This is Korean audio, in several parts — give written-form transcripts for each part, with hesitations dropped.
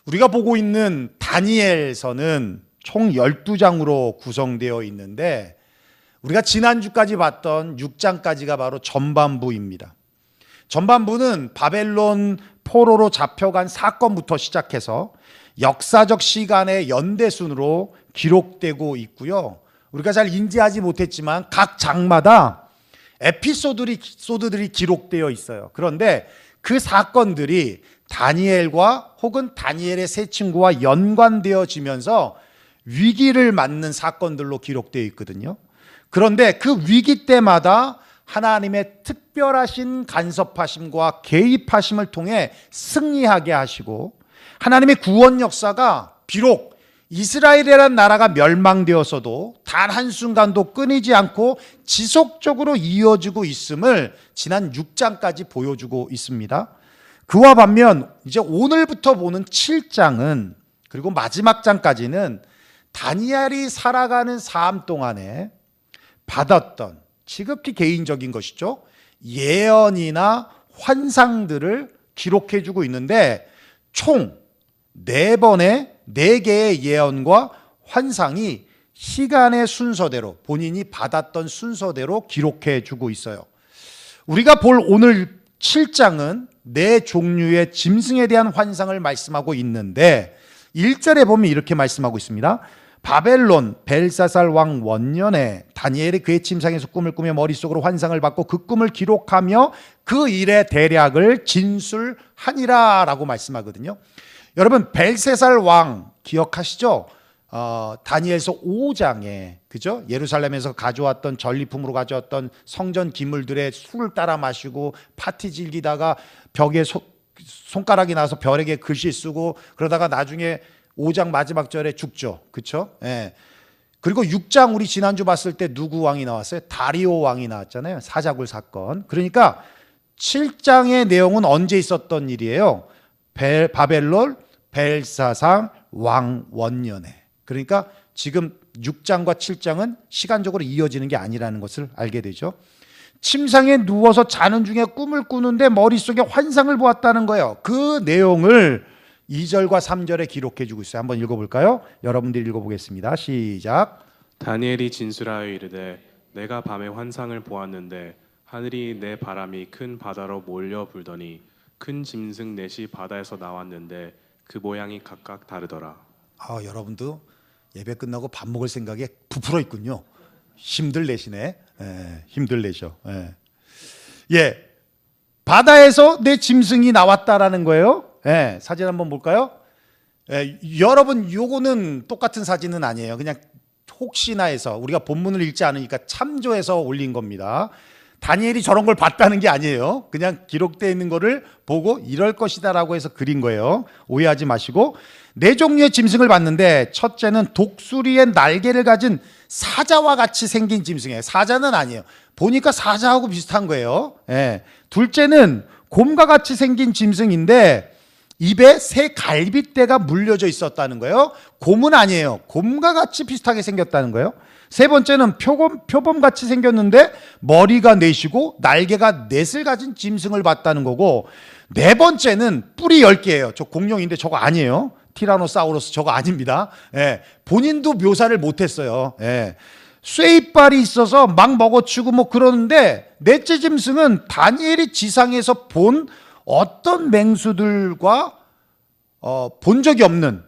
우리가 보고 있는 다니엘서는 총 12장으로 구성되어 있는데 우리가 지난주까지 봤던 6장까지가 바로 전반부입니다. 전반부는 바벨론 포로로 잡혀간 사건부터 시작해서 역사적 시간의 연대순으로 기록되고 있고요. 우리가 잘 인지하지 못했지만 각 장마다 에피소드들이 기록되어 있어요. 그런데 그 사건들이 다니엘과 혹은 다니엘의 세 친구와 연관되어지면서 위기를 맞는 사건들로 기록되어 있거든요. 그런데 그 위기 때마다 하나님의 특별하신 간섭하심과 개입하심을 통해 승리하게 하시고 하나님의 구원 역사가 비록 이스라엘이라는 나라가 멸망되었어도 단 한순간도 끊이지 않고 지속적으로 이어지고 있음을 지난 6장까지 보여주고 있습니다. 그와 반면 이제 오늘부터 보는 7장은 그리고 마지막 장까지는 다니엘이 살아가는 삶 동안에 받았던 지극히 개인적인 것이죠. 예언이나 환상들을 기록해 주고 있는데 총 4개의 예언과 환상이 시간의 순서대로 본인이 받았던 순서대로 기록해 주고 있어요. 우리가 볼 오늘 7장은 4종류의 짐승에 대한 환상을 말씀하고 있는데 1절에 보면 이렇게 말씀하고 있습니다. 바벨론 벨사살 왕 원년에 다니엘이 그의 침상에서 꿈을 꾸며 머릿속으로 환상을 받고 그 꿈을 기록하며 그 일의 대략을 진술하니라 라고 말씀하거든요. 여러분 벨사살 왕 기억하시죠? 다니엘서 5장에 그죠? 예루살렘에서 가져왔던 전리품으로 가져왔던 성전 기물들의 술을 따라 마시고 파티 즐기다가 벽에 손가락이 나서 벽에 글씨 쓰고 그러다가 나중에 5장 마지막 절에 죽죠. 그렇죠? 예. 그리고 6장 우리 지난주 봤을 때 누구 왕이 나왔어요? 다리오 왕이 나왔잖아요. 사자굴 사건. 그러니까 7장의 내용은 언제 있었던 일이에요? 바벨론 벨사상 왕 원년에. 그러니까 지금 6장과 7장은 시간적으로 이어지는 게 아니라는 것을 알게 되죠. 침상에 누워서 자는 중에 꿈을 꾸는데 머릿속에 환상을 보았다는 거예요. 그 내용을 2절과 3절에 기록해 주고 있어요. 한번 읽어볼까요? 여러분들이 읽어보겠습니다. 시작. 다니엘이 진술하여 이르되 내가 밤에 환상을 보았는데 하늘이 내 바람이 큰 바다로 몰려 불더니 큰 짐승 넷이 바다에서 나왔는데 그 모양이 각각 다르더라. 여러분도 예배 끝나고 밥 먹을 생각에 부풀어 있군요. 힘들 내시네. 힘들 내셔. 예, 바다에서 내 짐승이 나왔다라는 거예요. 사진 한번 볼까요? 여러분 요거는 똑같은 사진은 아니에요. 그냥 혹시나 해서 우리가 본문을 읽지 않으니까 참조해서 올린 겁니다. 다니엘이 저런 걸 봤다는 게 아니에요. 그냥 기록되어 있는 거를 보고 이럴 것이다라고 해서 그린 거예요. 오해하지 마시고 4종류의 짐승을 봤는데 첫째는 독수리의 날개를 가진 사자와 같이 생긴 짐승이에요. 사자는 아니에요. 보니까 사자하고 비슷한 거예요. 둘째는 곰과 같이 생긴 짐승인데 입에 새 갈빗대가 물려져 있었다는 거예요. 곰은 아니에요. 곰과 같이 비슷하게 생겼다는 거예요. 세 번째는 표범같이 생겼는데 머리가 넷이고 날개가 넷을 가진 짐승을 봤다는 거고, 네 번째는 뿔이 10개예요. 저 공룡인데 저거 아니에요. 티라노사우루스 저거 아닙니다. 본인도 묘사를 못했어요. 쇠이빨이 있어서 막 먹어치고 뭐 그러는데, 넷째 짐승은 다니엘이 지상에서 본 어떤 맹수들과 본 적이 없는,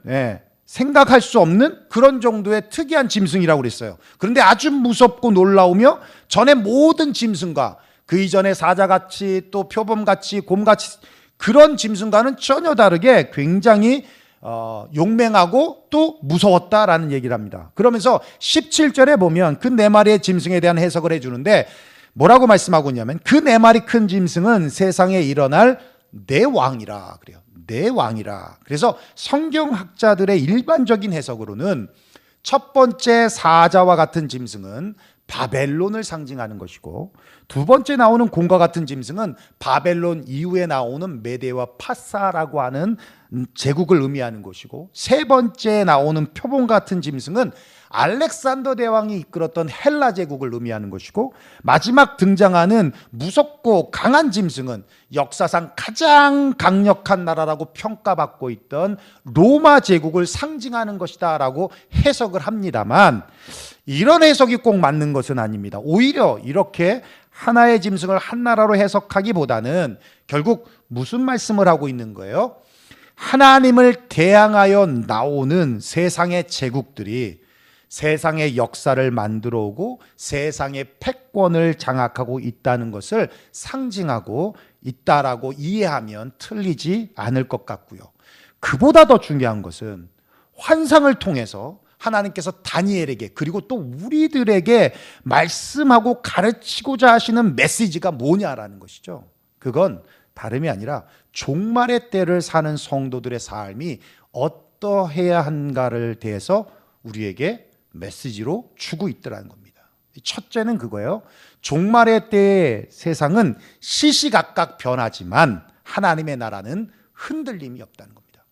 생각할 수 없는 그런 정도의 특이한 짐승이라고 그랬어요. 그런데 아주 무섭고 놀라우며 전에 모든 짐승과 그 이전에 사자같이 또 표범같이 곰같이 그런 짐승과는 전혀 다르게 굉장히 용맹하고 또 무서웠다라는 얘기를 합니다. 그러면서 17절에 보면 그 4마리의 짐승에 대한 해석을 해주는데 뭐라고 말씀하고 있냐면, 그 4마리 큰 짐승은 세상에 일어날 내 왕이라 그래요. 내 왕이라. 그래서 성경학자들의 일반적인 해석으로는 첫 번째 사자와 같은 짐승은 바벨론을 상징하는 것이고, 두 번째 나오는 곰과 같은 짐승은 바벨론 이후에 나오는 메대와 파사라고 하는 제국을 의미하는 것이고, 세 번째 나오는 표본 같은 짐승은 알렉산더 대왕이 이끌었던 헬라 제국을 의미하는 것이고, 마지막 등장하는 무섭고 강한 짐승은 역사상 가장 강력한 나라라고 평가받고 있던 로마 제국을 상징하는 것이다 라고 해석을 합니다만, 이런 해석이 꼭 맞는 것은 아닙니다. 오히려 이렇게 하나의 짐승을 한 나라로 해석하기보다는 결국 무슨 말씀을 하고 있는 거예요? 하나님을 대항하여 나오는 세상의 제국들이 세상의 역사를 만들어 오고 세상의 패권을 장악하고 있다는 것을 상징하고 있다라고 이해하면 틀리지 않을 것 같고요. 그보다 더 중요한 것은 환상을 통해서 하나님께서 다니엘에게 그리고 또 우리들에게 말씀하고 가르치고자 하시는 메시지가 뭐냐라는 것이죠. 그건 다름이 아니라 종말의 때를 사는 성도들의 삶이 어떠해야 한가를 대해서 우리에게 메시지로 주고 있더라는 겁니다. 첫째는 그거예요. 종말의 때의 세상은 시시각각 변하지만 하나님의 나라는 흔들림이 없다는 겁니다.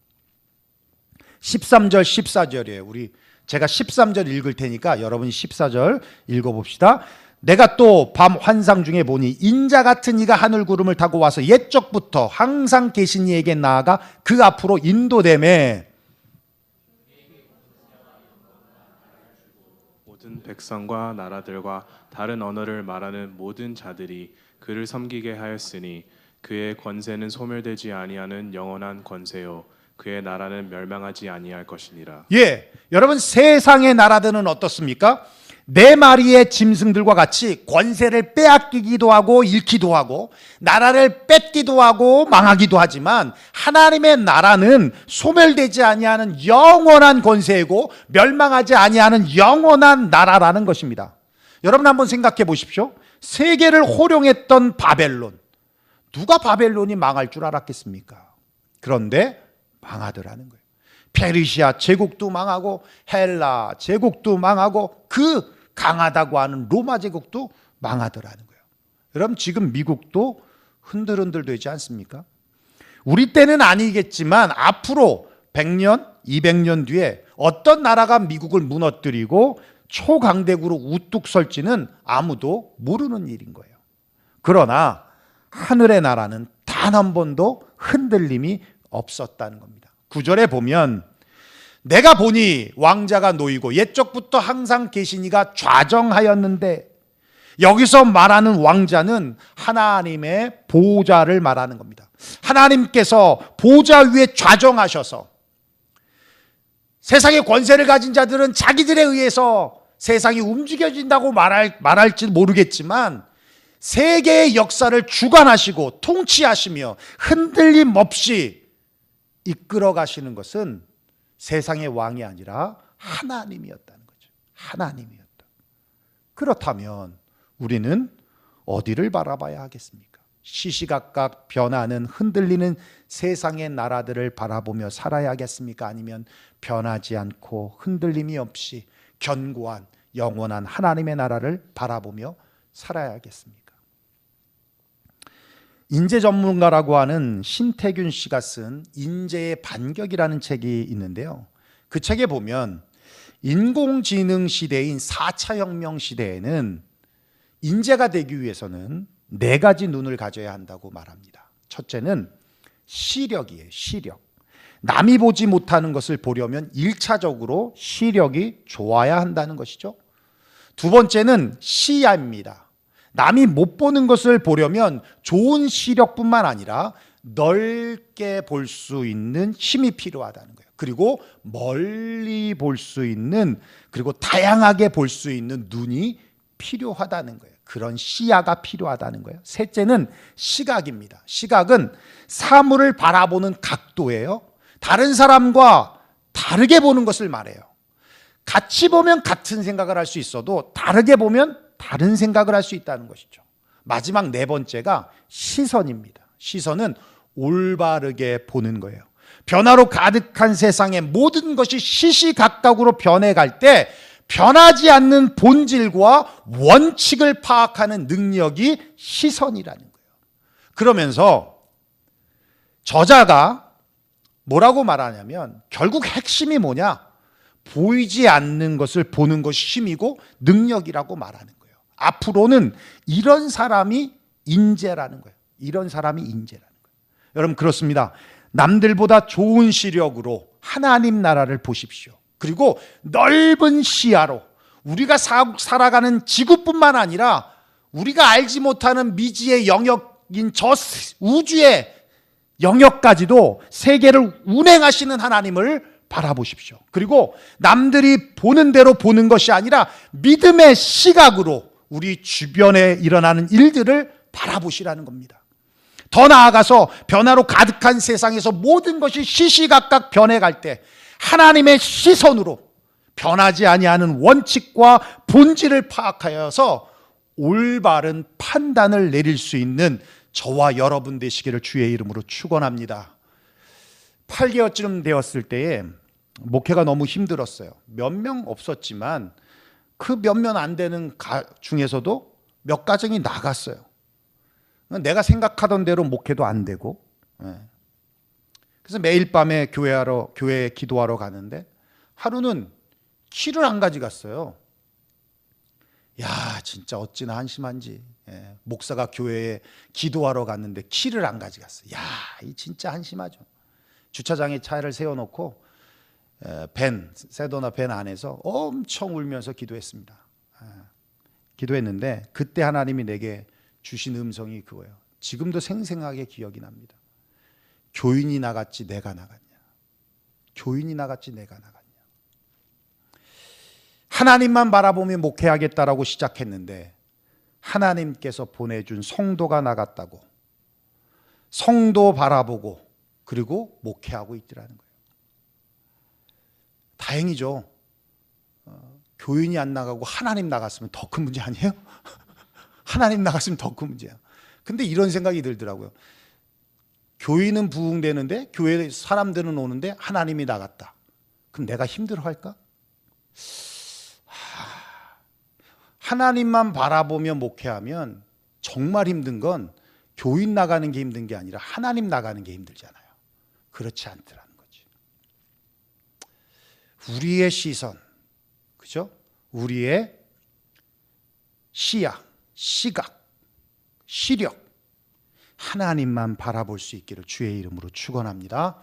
13절 14절이에요. 제가 13절 읽을 테니까 여러분이 14절 읽어봅시다. 내가 또 밤 환상 중에 보니 인자 같은 이가 하늘 구름을 타고 와서 옛적부터 항상 계신 이에게 나아가 그 앞으로 인도되매 모든 백성과 나라들과 다른 언어를 말하는 모든 자들이 그를 섬기게 하였으니 그의 권세는 소멸되지 아니하는 영원한 권세요 그의 나라는 멸망하지 아니할 것이니라. 예, 여러분 세상의 나라들은 어떻습니까? 네 마리의 짐승들과 같이 권세를 빼앗기기도 하고 잃기도 하고 나라를 뺏기도 하고 망하기도 하지만 하나님의 나라는 소멸되지 아니하는 영원한 권세이고 멸망하지 아니하는 영원한 나라라는 것입니다. 여러분 한번 생각해 보십시오. 세계를 호령했던 바벨론, 누가 바벨론이 망할 줄 알았겠습니까? 그런데 망하더라는 거예요. 페르시아 제국도 망하고 헬라 제국도 망하고 그 강하다고 하는 로마 제국도 망하더라는 거예요. 여러분 지금 미국도 흔들흔들 되지 않습니까? 우리 때는 아니겠지만 앞으로 100년, 200년 뒤에 어떤 나라가 미국을 무너뜨리고 초강대국으로 우뚝 설지는 아무도 모르는 일인 거예요. 그러나 하늘의 나라는 단 한 번도 흔들림이 없었다는 겁니다. 9절에 보면 내가 보니 왕자가 놓이고 옛적부터 항상 계신 이가 좌정하였는데, 여기서 말하는 왕자는 하나님의 보좌를 말하는 겁니다. 하나님께서 보좌 위에 좌정하셔서 세상의 권세를 가진 자들은 자기들에 의해서 세상이 움직여진다고 말할지 모르겠지만 세계의 역사를 주관하시고 통치하시며 흔들림 없이 이끌어 가시는 것은 세상의 왕이 아니라 하나님이었다는 거죠. 하나님이었다. 그렇다면 우리는 어디를 바라봐야 하겠습니까? 시시각각 변하는 흔들리는 세상의 나라들을 바라보며 살아야겠습니까? 아니면 변하지 않고 흔들림이 없이 견고한 영원한 하나님의 나라를 바라보며 살아야겠습니까? 인재 전문가라고 하는 신태균 씨가 쓴 인재의 반격이라는 책이 있는데요. 그 책에 보면 인공지능 시대인 4차 혁명 시대에는 인재가 되기 위해서는 4가지 눈을 가져야 한다고 말합니다. 첫째는 시력이에요. 시력. 남이 보지 못하는 것을 보려면 1차적으로 시력이 좋아야 한다는 것이죠. 두 번째는 시야입니다. 남이 못 보는 것을 보려면 좋은 시력뿐만 아니라 넓게 볼 수 있는 힘이 필요하다는 거예요. 그리고 멀리 볼 수 있는, 그리고 다양하게 볼 수 있는 눈이 필요하다는 거예요. 그런 시야가 필요하다는 거예요. 셋째는 시각입니다. 시각은 사물을 바라보는 각도예요. 다른 사람과 다르게 보는 것을 말해요. 같이 보면 같은 생각을 할 수 있어도 다르게 보면 다른 생각을 할 수 있다는 것이죠. 마지막 4번째가 시선입니다. 시선은 올바르게 보는 거예요. 변화로 가득한 세상의 모든 것이 시시각각으로 변해갈 때 변하지 않는 본질과 원칙을 파악하는 능력이 시선이라는 거예요. 그러면서 저자가 뭐라고 말하냐면 결국 핵심이 뭐냐? 보이지 않는 것을 보는 것이 힘이고 능력이라고 말하는 거예요. 앞으로는 이런 사람이 인재라는 거예요. 이런 사람이 인재라는 거예요. 여러분 그렇습니다. 남들보다 좋은 시력으로 하나님 나라를 보십시오. 그리고 넓은 시야로 우리가 살아가는 지구뿐만 아니라 우리가 알지 못하는 미지의 영역인 저 우주의 영역까지도 세계를 운행하시는 하나님을 바라보십시오. 그리고 남들이 보는 대로 보는 것이 아니라 믿음의 시각으로 우리 주변에 일어나는 일들을 바라보시라는 겁니다. 더 나아가서 변화로 가득한 세상에서 모든 것이 시시각각 변해갈 때 하나님의 시선으로 변하지 아니하는 원칙과 본질을 파악하여서 올바른 판단을 내릴 수 있는 저와 여러분 되시기를 주의 이름으로 축원합니다. 8개월쯤 되었을 때에 목회가 너무 힘들었어요. 몇 명 없었지만 그 몇몇 안 되는 중에서도 몇 가정이 나갔어요. 내가 생각하던 대로 목회도 안 되고, 그래서 매일 밤에 교회에 기도하러 가는데 하루는 키를 안 가져갔어요. 야, 진짜 어찌나 한심한지. 목사가 교회에 기도하러 갔는데 키를 안 가져갔어요. 야, 이 진짜 한심하죠. 주차장에 차를 세워놓고 세도나 밴 안에서 엄청 울면서 기도했습니다. 기도했는데 그때 하나님이 내게 주신 음성이 그거예요. 지금도 생생하게 기억이 납니다. 교인이 나갔지 내가 나갔냐. 교인이 나갔지 내가 나갔냐. 하나님만 바라보며 목회하겠다라고 시작했는데 하나님께서 보내준 성도가 나갔다고 성도 바라보고 그리고 목회하고 있더라는 거예요. 다행이죠. 교인이 안 나가고 하나님 나갔으면 더 큰 문제 아니에요? 하나님 나갔으면 더 큰 문제야. 근데 이런 생각이 들더라고요. 교인은 부흥되는데 교회 사람들은 오는데 하나님이 나갔다. 그럼 내가 힘들어할까? 하나님만 바라보며 목회하면 정말 힘든 건 교인 나가는 게 힘든 게 아니라 하나님 나가는 게 힘들잖아요. 그렇지 않더라는 거지. 우리의 시선, 그죠? 우리의 시야, 시각, 시력, 하나님만 바라볼 수 있기를 주의 이름으로 축원합니다.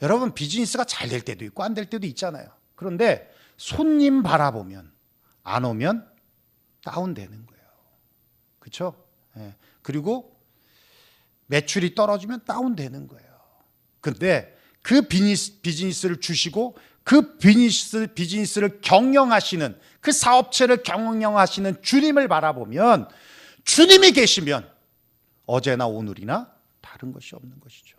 여러분 비즈니스가 잘 될 때도 있고 안 될 때도 있잖아요. 그런데 손님 바라보면 안 오면 다운되는 거예요. 그렇죠? 그리고 매출이 떨어지면 다운되는 거예요. 근데 그 비즈니스를 주시고 그 비즈니스를 경영하시는 그 사업체를 경영하시는 주님을 바라보면 주님이 계시면 어제나 오늘이나 다른 것이 없는 것이죠.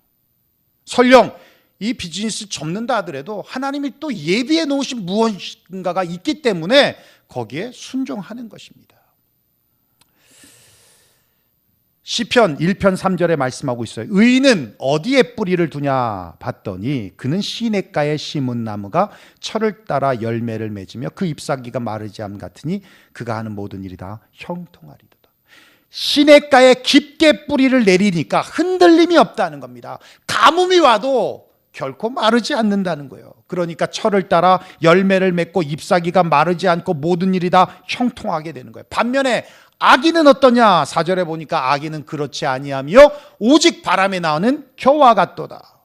설령 이 비즈니스 접는다 하더라도 하나님이 또 예비해 놓으신 무언가가 있기 때문에 거기에 순종하는 것입니다. 시편 1편 3절에 말씀하고 있어요. 의인은 어디에 뿌리를 두냐 봤더니 그는 시냇가에 심은 나무가 철을 따라 열매를 맺으며 그 잎사귀가 마르지 않음 같으니 그가 하는 모든 일이 다 형통하리도다. 시냇가에 깊게 뿌리를 내리니까 흔들림이 없다는 겁니다. 가뭄이 와도 결코 마르지 않는다는 거예요. 그러니까 철을 따라 열매를 맺고 잎사귀가 마르지 않고 모든 일이 다 형통하게 되는 거예요. 반면에 아기는 어떠냐? 4절에 보니까 아기는 그렇지 아니하며 오직 바람에 나오는 겨와 같도다.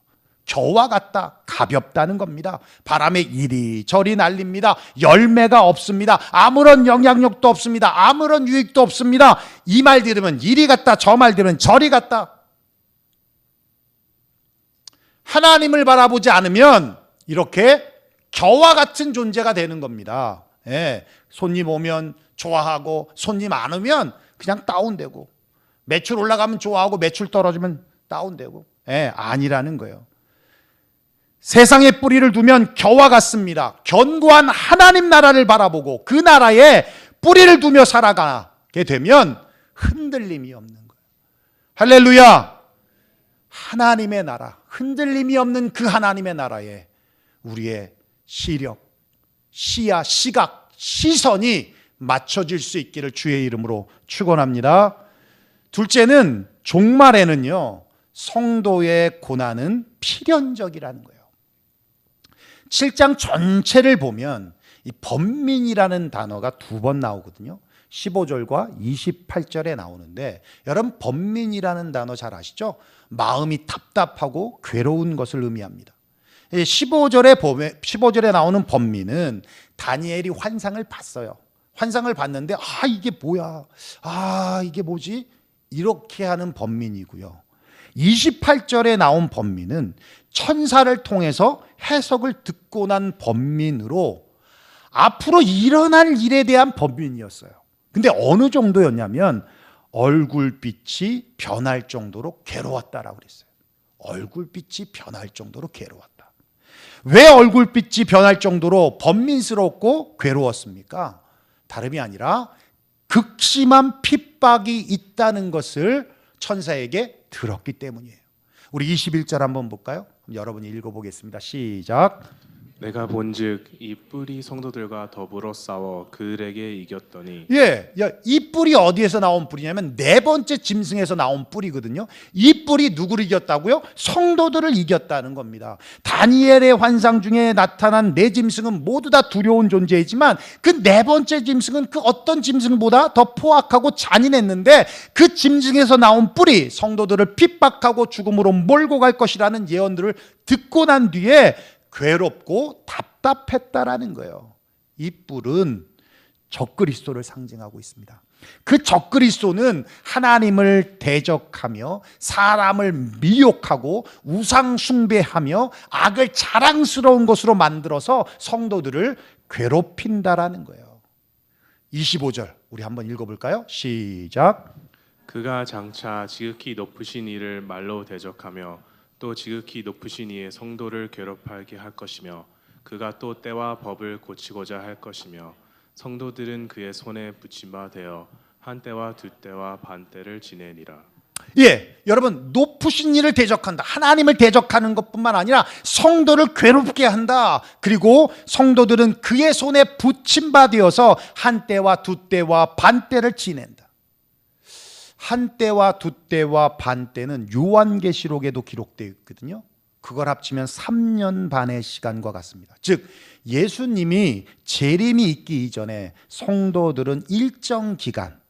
겨와 같다. 가볍다는 겁니다. 바람에 이리저리 날립니다. 열매가 없습니다. 아무런 영향력도 없습니다. 아무런 유익도 없습니다. 이 말 들으면 이리 갔다, 저 말 들으면 저리 갔다. 하나님을 바라보지 않으면 이렇게 겨와 같은 존재가 되는 겁니다. 손님 오면 좋아하고 손님 안 오면 그냥 다운되고 매출 올라가면 좋아하고 매출 떨어지면 다운되고 아니라는 거예요. 세상에 뿌리를 두면 겨와 같습니다. 견고한 하나님 나라를 바라보고 그 나라에 뿌리를 두며 살아가게 되면 흔들림이 없는 거예요. 할렐루야. 하나님의 나라, 흔들림이 없는 그 하나님의 나라에 우리의 시력, 시야, 시각, 시선이 맞춰질 수 있기를 주의 이름으로 축원합니다. 둘째는 종말에는요 성도의 고난은 필연적이라는 거예요. 7장 전체를 보면 이 번민이라는 단어가 2번 나오거든요. 15절과 28절에 나오는데, 여러분 번민이라는 단어 잘 아시죠? 마음이 답답하고 괴로운 것을 의미합니다. 15절에 나오는 번민은 다니엘이 환상을 봤어요. 환상을 봤는데 이게 뭐야? 이게 뭐지? 이렇게 하는 번민이고요. 28절에 나온 번민은 천사를 통해서 해석을 듣고 난 번민으로 앞으로 일어날 일에 대한 번민이었어요. 근데 어느 정도였냐면 얼굴빛이 변할 정도로 괴로웠다라고 그랬어요. 얼굴빛이 변할 정도로 괴로웠다. 왜 얼굴빛이 변할 정도로 번민스럽고 괴로웠습니까? 다름이 아니라 극심한 핍박이 있다는 것을 천사에게 들었기 때문이에요. 우리 21절 한번 볼까요? 여러분이 읽어보겠습니다. 시작. 내가 본즉 이 뿔이 성도들과 더불어 싸워 그들에게 이겼더니. 이 뿔이 어디에서 나온 뿔이냐면 네 번째 짐승에서 나온 뿔이거든요. 이 뿔이 누구를 이겼다고요? 성도들을 이겼다는 겁니다. 다니엘의 환상 중에 나타난 네 짐승은 모두 다 두려운 존재이지만 그 네 번째 짐승은 그 어떤 짐승보다 더 포악하고 잔인했는데 그 짐승에서 나온 뿔이 성도들을 핍박하고 죽음으로 몰고 갈 것이라는 예언들을 듣고 난 뒤에 괴롭고 답답했다라는 거예요. 이 뿔은 적그리스도를 상징하고 있습니다. 그 적그리스도는 하나님을 대적하며 사람을 미혹하고 우상 숭배하며 악을 자랑스러운 것으로 만들어서 성도들을 괴롭힌다라는 거예요. 25절 우리 한번 읽어볼까요? 시작. 그가 장차 지극히 높으신 이를 말로 대적하며 또 지극히 높으신 이의 성도를 괴롭하게 할 것이며 그가 또 때와 법을 고치고자 할 것이며 성도들은 그의 손에 붙임 바 되어 한 때와 두 때와 반 때를 지내니라. 여러분 높으신 이를 대적한다. 하나님을 대적하는 것뿐만 아니라 성도를 괴롭게 한다. 그리고 성도들은 그의 손에 붙임 바 되어서 한 때와 두 때와 반 때를 지낸다. 한 때와 두 때와 반 때는 요한계시록에도 기록되어 있거든요. 그걸 합치면 3년 반의 시간과 같습니다. 즉 예수님이 재림이 있기 이전에 성도들은 일정 기간,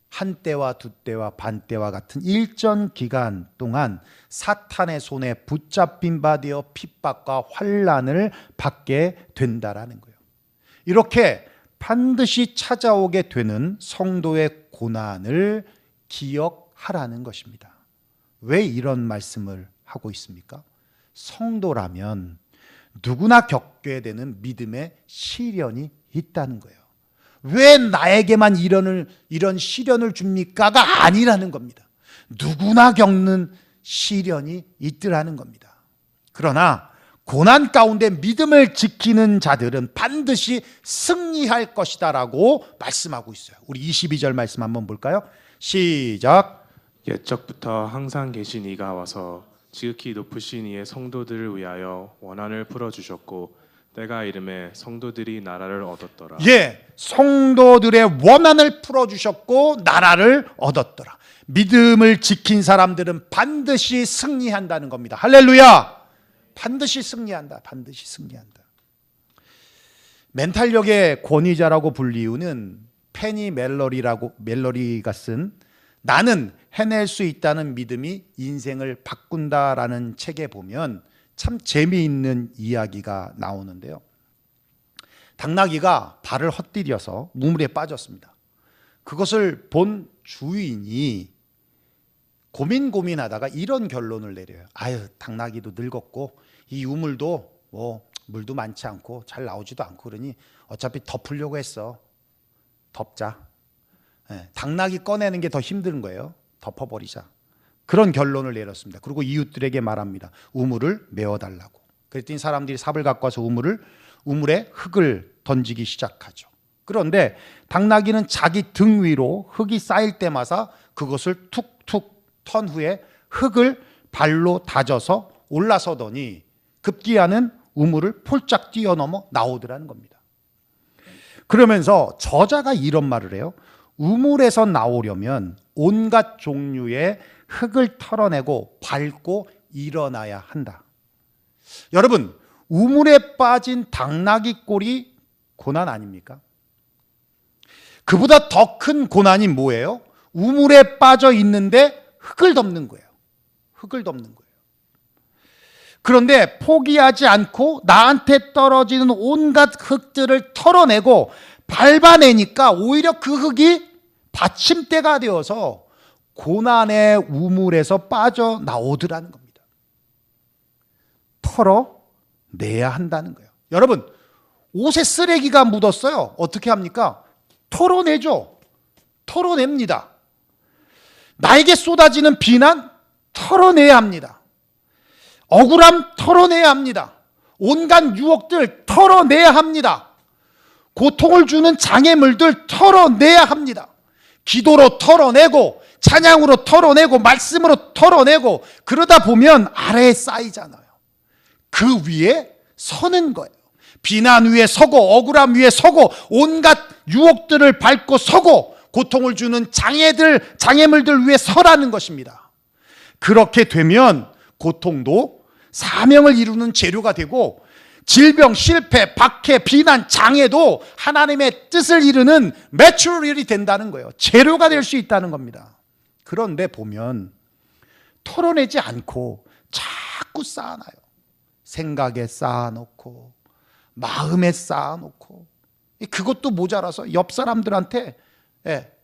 한 때와 두 때와 반 때와 같은 일정 기간 동안 사탄의 손에 붙잡힌 바 되어 핍박과 환난을 받게 된다라는 거예요. 이렇게 반드시 찾아오게 되는 성도의 고난을 기억하라는 것입니다. 왜 이런 말씀을 하고 있습니까? 성도라면 누구나 겪게 되는 믿음의 시련이 있다는 거예요. 왜 나에게만 이런 시련을 줍니까가 아니라는 겁니다. 누구나 겪는 시련이 있더라는 겁니다. 그러나 고난 가운데 믿음을 지키는 자들은 반드시 승리할 것이다라고 말씀하고 있어요. 우리 22절 말씀 한번 볼까요? 시작. 옛적부터 항상 계신 이가 와서 지극히 높으신 이의 성도들을 위하여 원한을 풀어주셨고 때가 이름에 성도들이 나라를 얻었더라. 성도들의 원한을 풀어주셨고 나라를 얻었더라. 믿음을 지킨 사람들은 반드시 승리한다는 겁니다. 할렐루야. 반드시 승리한다. 반드시 승리한다. 멘탈력의 권위자라고 불리우는 페니 멜러리가 쓴 나는 해낼 수 있다는 믿음이 인생을 바꾼다라는 책에 보면 참 재미있는 이야기가 나오는데요. 당나귀가 발을 헛디뎌서 우물에 빠졌습니다. 그것을 본 주인이 고민하다가 이런 결론을 내려요. 당나귀도 늙었고 이 우물도 물도 많지 않고 잘 나오지도 않고 그러니 어차피 덮으려고 했어. 덮자. 당나귀 꺼내는 게 더 힘든 거예요. 덮어버리자. 그런 결론을 내렸습니다. 그리고 이웃들에게 말합니다. 우물을 메워달라고. 그랬더니 사람들이 삽을 갖고 와서 우물에 흙을 던지기 시작하죠. 그런데 당나귀는 자기 등 위로 흙이 쌓일 때마다 그것을 툭툭 턴 후에 흙을 발로 다져서 올라서더니 급기야는 우물을 폴짝 뛰어넘어 나오더라는 겁니다. 그러면서 저자가 이런 말을 해요. 우물에서 나오려면 온갖 종류의 흙을 털어내고 밟고 일어나야 한다. 여러분, 우물에 빠진 당나귀 꼴이 고난 아닙니까? 그보다 더 큰 고난이 뭐예요? 우물에 빠져 있는데 흙을 덮는 거예요. 흙을 덮는 거예요. 그런데 포기하지 않고 나한테 떨어지는 온갖 흙들을 털어내고 밟아내니까 오히려 그 흙이 받침대가 되어서 고난의 우물에서 빠져나오더라는 겁니다. 털어내야 한다는 거예요. 여러분, 옷에 쓰레기가 묻었어요. 어떻게 합니까? 털어내죠. 털어냅니다. 나에게 쏟아지는 비난 털어내야 합니다. 억울함 털어내야 합니다. 온갖 유혹들 털어내야 합니다. 고통을 주는 장애물들 털어내야 합니다. 기도로 털어내고 찬양으로 털어내고 말씀으로 털어내고 그러다 보면 아래에 쌓이잖아요. 그 위에 서는 거예요. 비난 위에 서고 억울함 위에 서고 온갖 유혹들을 밟고 서고 고통을 주는 장애물들 위에 서라는 것입니다. 그렇게 되면 고통도 사명을 이루는 재료가 되고 질병, 실패, 박해, 비난, 장애도 하나님의 뜻을 이루는 매출이 된다는 거예요. 재료가 될 수 있다는 겁니다. 그런데 보면 털어내지 않고 자꾸 쌓아놔요. 생각에 쌓아놓고 마음에 쌓아놓고 그것도 모자라서 옆 사람들한테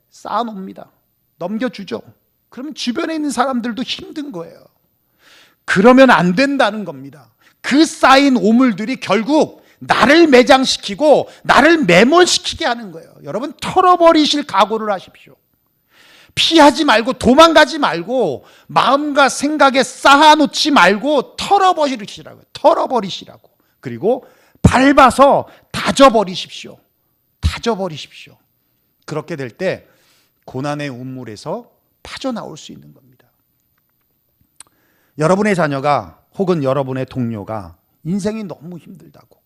쌓아놓습니다. 넘겨주죠. 그러면 주변에 있는 사람들도 힘든 거예요. 그러면 안 된다는 겁니다. 그 쌓인 오물들이 결국 나를 매장시키고 나를 매몰시키게 하는 거예요. 여러분, 털어버리실 각오를 하십시오. 피하지 말고 도망가지 말고 마음과 생각에 쌓아놓지 말고 털어버리시라고요. 털어버리시라고. 그리고 밟아서 다져버리십시오. 다져버리십시오. 그렇게 될 때 고난의 우물에서 빠져나올 수 있는 겁니다. 여러분의 자녀가 혹은 여러분의 동료가 인생이 너무 힘들다고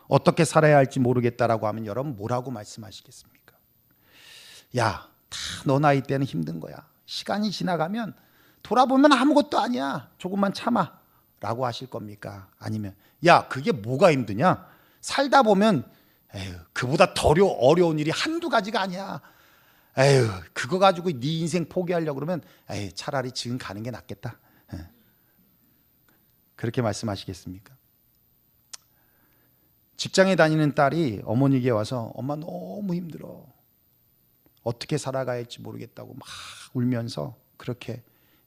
어떻게 살아야 할지 모르겠다라고 하면 여러분 뭐라고 말씀하시겠습니까? 야, 다 너 나이 때는 힘든 거야. 시간이 지나가면 돌아보면 아무것도 아니야. 조금만 참아 라고 하실 겁니까? 아니면 야, 그게 뭐가 힘드냐? 살다 보면 에휴, 그보다 더 어려운 일이 한두 가지가 아니야. 에휴, 그거 가지고 네 인생 포기하려고 그러면 에휴, 차라리 지금 가는 게 낫겠다. 그렇게 말씀하시겠습니까? 직장에 다니는 딸이 어머니에게 와서 엄마 너무 힘들어. 어떻게 살아가야 할지 모르겠다고 막 울면서 그렇게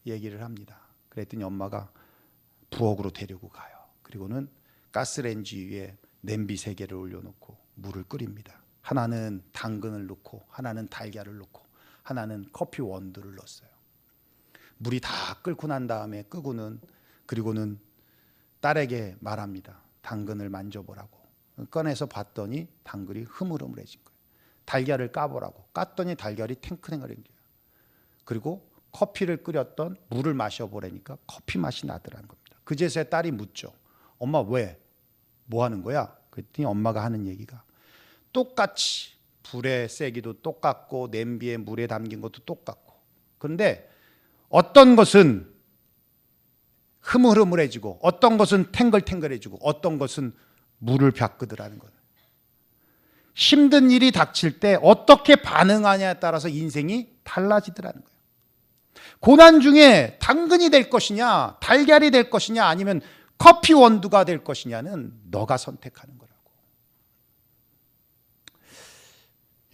얘기를 합니다. 그랬더니 엄마가 부엌으로 데리고 가요. 그리고는 가스레인지 위에 냄비 3개를 올려놓고 물을 끓입니다. 하나는 당근을 넣고 하나는 달걀을 넣고 하나는 커피 원두를 넣었어요. 물이 다 끓고 난 다음에 끄고는 그리고는 딸에게 말합니다. 당근을 만져보라고. 꺼내서 봤더니 당근이 흐물흐물해진 거예요. 달걀을 까보라고. 깠더니 달걀이 탱크탱크한 거예요. 그리고 커피를 끓였던 물을 마셔보라니까 커피 맛이 나더라는 겁니다. 그제서야 딸이 묻죠. 엄마 왜? 뭐 하는 거야? 그랬더니 엄마가 하는 얘기가 똑같이 불의 세기도 똑같고 냄비에 물에 담긴 것도 똑같고 그런데 어떤 것은 흐물흐물해지고 어떤 것은 탱글탱글해지고 어떤 것은 물을 벼끄더라는 거예요. 힘든 일이 닥칠 때 어떻게 반응하냐에 따라서 인생이 달라지더라는 거예요. 고난 중에 당근이 될 것이냐 달걀이 될 것이냐 아니면 커피 원두가 될 것이냐는 너가 선택하는 거라고.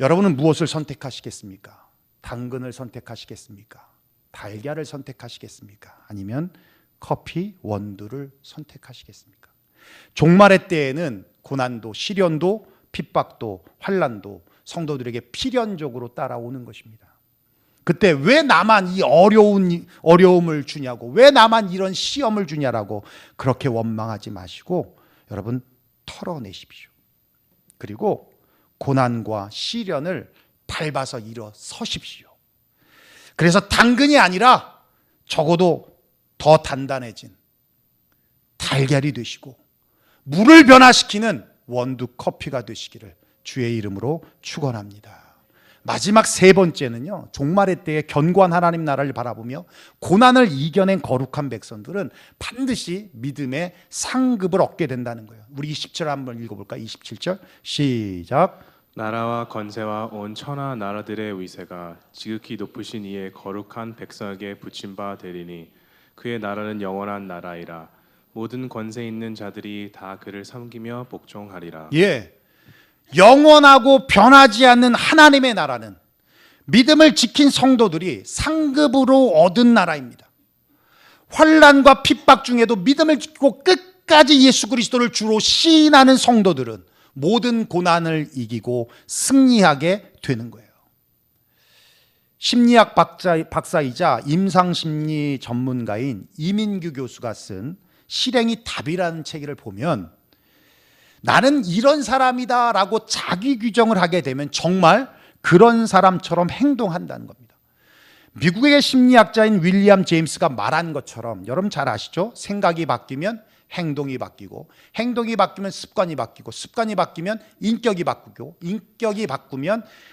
여러분은 무엇을 선택하시겠습니까? 당근을 선택하시겠습니까? 달걀을 선택하시겠습니까? 아니면 커피 원두를 선택하시겠습니까? 종말의 때에는 고난도 시련도 핍박도 환난도 성도들에게 필연적으로 따라오는 것입니다. 그때 왜 나만 이 어려움을 주냐고 왜 나만 이런 시험을 주냐라고 그렇게 원망하지 마시고 여러분 털어내십시오. 그리고 고난과 시련을 밟아서 일어서십시오. 그래서 당근이 아니라 적어도 더 단단해진 달걀이 되시고 물을 변화시키는 원두 커피가 되시기를 주의 이름으로 축원합니다. 마지막 세 번째는요, 종말의 때에 견고한 하나님 나라를 바라보며 고난을 이겨낸 거룩한 백성들은 반드시 믿음의 상급을 얻게 된다는 거예요. 우리 20절 한번 읽어볼까요? 27절 시작. 나라와 권세와 온 천하 나라들의 위세가 지극히 높으신 이의 거룩한 백성에게 붙임 바 되리니 그의 나라는 영원한 나라이라. 모든 권세 있는 자들이 다 그를 섬기며 복종하리라. 예, 영원하고 변하지 않는 하나님의 나라는 믿음을 지킨 성도들이 상급으로 얻은 나라입니다. 환난과 핍박 중에도 믿음을 지키고 끝까지 예수 그리스도를 주로 시인하는 성도들은 모든 고난을 이기고 승리하게 되는 거예요. 심리학 박사이자 임상심리 전문가인 이민규 교수가 쓴 실행이 답이라는 책을 보면 나는 이런 사람이다 라고 자기 규정을 하게 되면 정말 그런 사람처럼 행동한다는 겁니다. 미국의 심리학자인 윌리엄 제임스가 말한 것처럼 여러분 잘 아시죠? 생각이 바뀌면 행동이 바뀌고, 행동이 바뀌면 습관이 바뀌고, 습관이 바뀌면 인격이 바뀌고, 인격이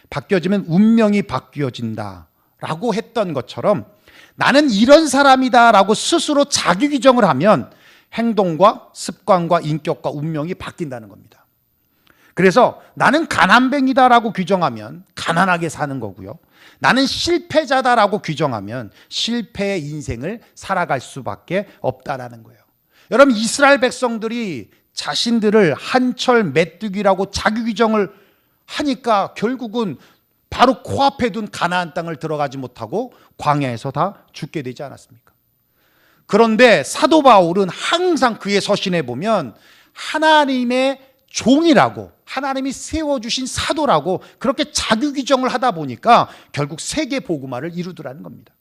바뀌어지면 운명이 바뀌어진다 라고 했던 것처럼 나는 이런 사람이다 라고 스스로 자기 규정을 하면 행동과 습관과 인격과 운명이 바뀐다는 겁니다. 그래서 나는 가난뱅이다라고 규정하면 가난하게 사는 거고요. 나는 실패자다라고 규정하면 실패의 인생을 살아갈 수밖에 없다라는 거예요. 여러분, 이스라엘 백성들이 자신들을 한철 메뚜기라고 자기 규정을 하니까 결국은 바로 코앞에 둔 가나안 땅을 들어가지 못하고 광야에서 다 죽게 되지 않았습니까? 그런데 사도 바울은 항상 그의 서신에 보면 하나님의 종이라고, 하나님이 세워주신 사도라고 그렇게 자기 규정을 하다 보니까 결국 세계 복음화를 이루더라는 겁니다.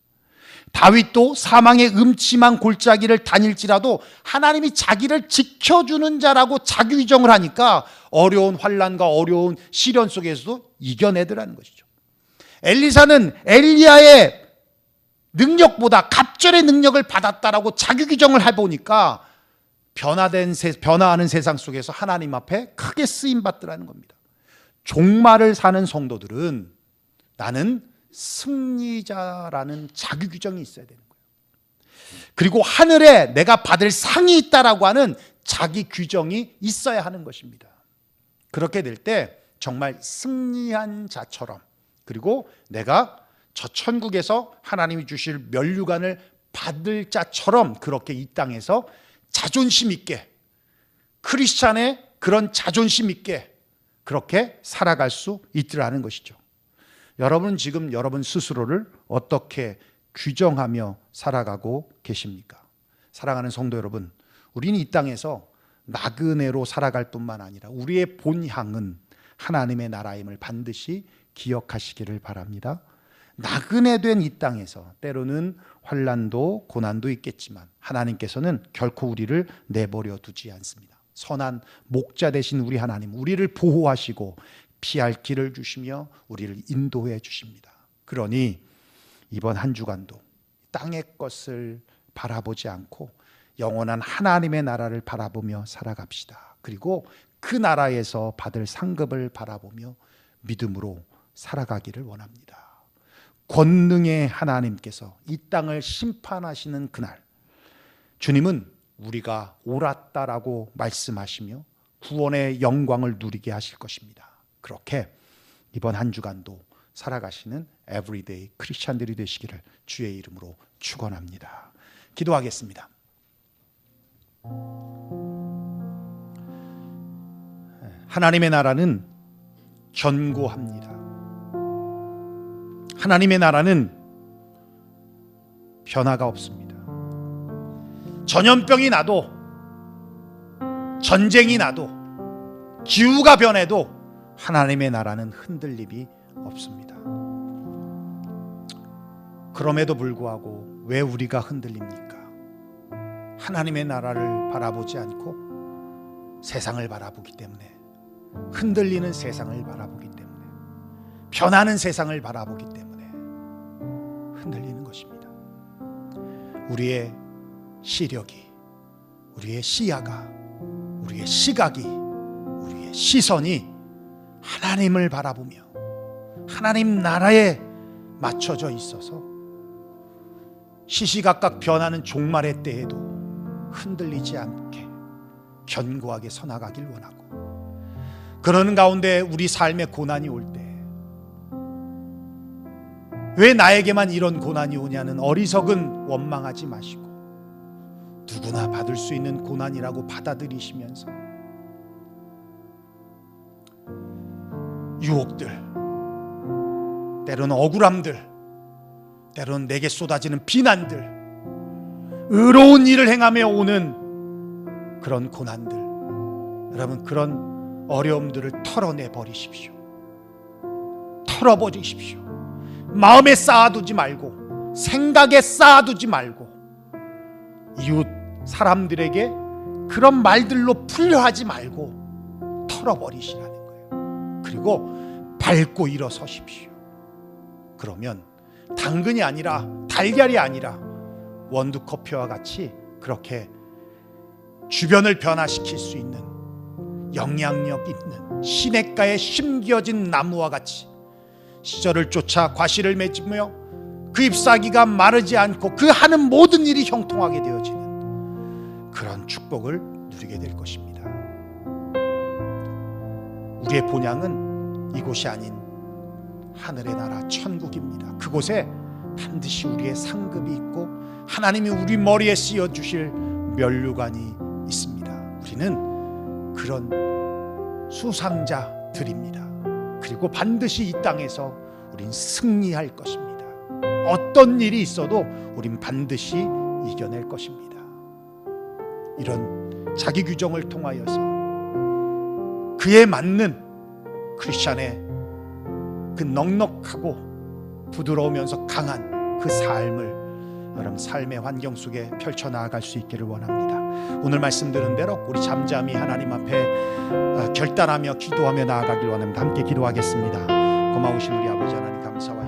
다윗도 사망의 음침한 골짜기를 다닐지라도 하나님이 자기를 지켜주는 자라고 자기 규정을 하니까 어려운 환난과 어려운 시련 속에서도 이겨내더라는 것이죠. 엘리사는 엘리야의 능력보다 갑절의 능력을 받았다라고 자기 규정을 해보니까 변화하는 세상 속에서 하나님 앞에 크게 쓰임받더라는 겁니다. 종말을 사는 성도들은 나는 승리자라는 자기 규정이 있어야 되는 거예요. 그리고 하늘에 내가 받을 상이 있다라고 하는 자기 규정이 있어야 하는 것입니다. 그렇게 될 때 정말 승리한 자처럼, 그리고 내가 저 천국에서 하나님이 주실 면류관을 받을 자처럼 그렇게 이 땅에서 자존심 있게, 크리스찬의 그런 자존심 있게 그렇게 살아갈 수 있더라는 것이죠. 여러분은 지금 여러분 스스로를 어떻게 규정하며 살아가고 계십니까? 사랑하는 성도 여러분, 우리는 이 땅에서 나그네로 살아갈 뿐만 아니라 우리의 본향은 하나님의 나라임을 반드시 기억하시기를 바랍니다. 나그네 된 이 땅에서 때로는 환난도 고난도 있겠지만 하나님께서는 결코 우리를 내버려 두지 않습니다. 선한 목자 되신 우리 하나님, 우리를 보호하시고 피할 길을 주시며 우리를 인도해 주십니다. 그러니 이번 한 주간도 땅의 것을 바라보지 않고 영원한 하나님의 나라를 바라보며 살아갑시다. 그리고 그 나라에서 받을 상급을 바라보며 믿음으로 살아가기를 원합니다. 권능의 하나님께서 이 땅을 심판하시는 그날, 주님은 우리가 옳았다라고 말씀하시며 구원의 영광을 누리게 하실 것입니다. 그렇게 이번 한 주간도 살아가시는 에브리데이 크리스찬들이 되시기를 주의 이름으로 축원합니다. 기도하겠습니다. 하나님의 나라는 견고합니다. 하나님의 나라는 변화가 없습니다. 전염병이 나도, 전쟁이 나도, 기후가 변해도 하나님의 나라는 흔들림이 없습니다. 그럼에도 불구하고 왜 우리가 흔들립니까? 하나님의 나라를 바라보지 않고 세상을 바라보기 때문에, 흔들리는 세상을 바라보기 때문에, 변하는 세상을 바라보기 때문에 흔들리는 것입니다. 우리의 시력이, 우리의 시야가, 우리의 시각이, 우리의 시선이 하나님을 바라보며 하나님 나라에 맞춰져 있어서 시시각각 변하는 종말의 때에도 흔들리지 않게 견고하게 서나가길 원하고, 그러는 가운데 우리 삶의 고난이 올 때 왜 나에게만 이런 고난이 오냐는 어리석은 원망하지 마시고 누구나 받을 수 있는 고난이라고 받아들이시면서 유혹들, 때로는 억울함들, 때로는 내게 쏟아지는 비난들, 의로운 일을 행하며 오는 그런 고난들, 여러분 그런 어려움들을 털어내 버리십시오. 털어버리십시오. 마음에 쌓아두지 말고, 생각에 쌓아두지 말고, 이웃 사람들에게 그런 말들로 풀려하지 말고 털어버리시라는 거예요. 그리고 밟고 일어서십시오. 그러면 당근이 아니라, 달걀이 아니라 원두커피와 같이 그렇게 주변을 변화시킬 수 있는 영향력 있는 시냇가에 심겨진 나무와 같이 시절을 쫓아 과실을 맺으며 그 잎사귀가 마르지 않고 그 하는 모든 일이 형통하게 되어지는 그런 축복을 누리게 될 것입니다. 우리의 본향은 이곳이 아닌 하늘의 나라 천국입니다. 그곳에 반드시 우리의 상급이 있고 하나님이 우리 머리에 씌워주실 면류관이 있습니다. 우리는 그런 수상자들입니다. 그리고 반드시 이 땅에서 우린 승리할 것입니다. 어떤 일이 있어도 우린 반드시 이겨낼 것입니다. 이런 자기 규정을 통하여서 그에 맞는 크리스찬의 그 넉넉하고 부드러우면서 강한 그 삶을 여러분 삶의 환경 속에 펼쳐나갈 수 있기를 원합니다. 오늘 말씀 들은 대로 우리 잠잠히 하나님 앞에 결단하며 기도하며 나아가길 원합니다. 함께 기도하겠습니다. 고마우신 우리 아버지 하나님 감사와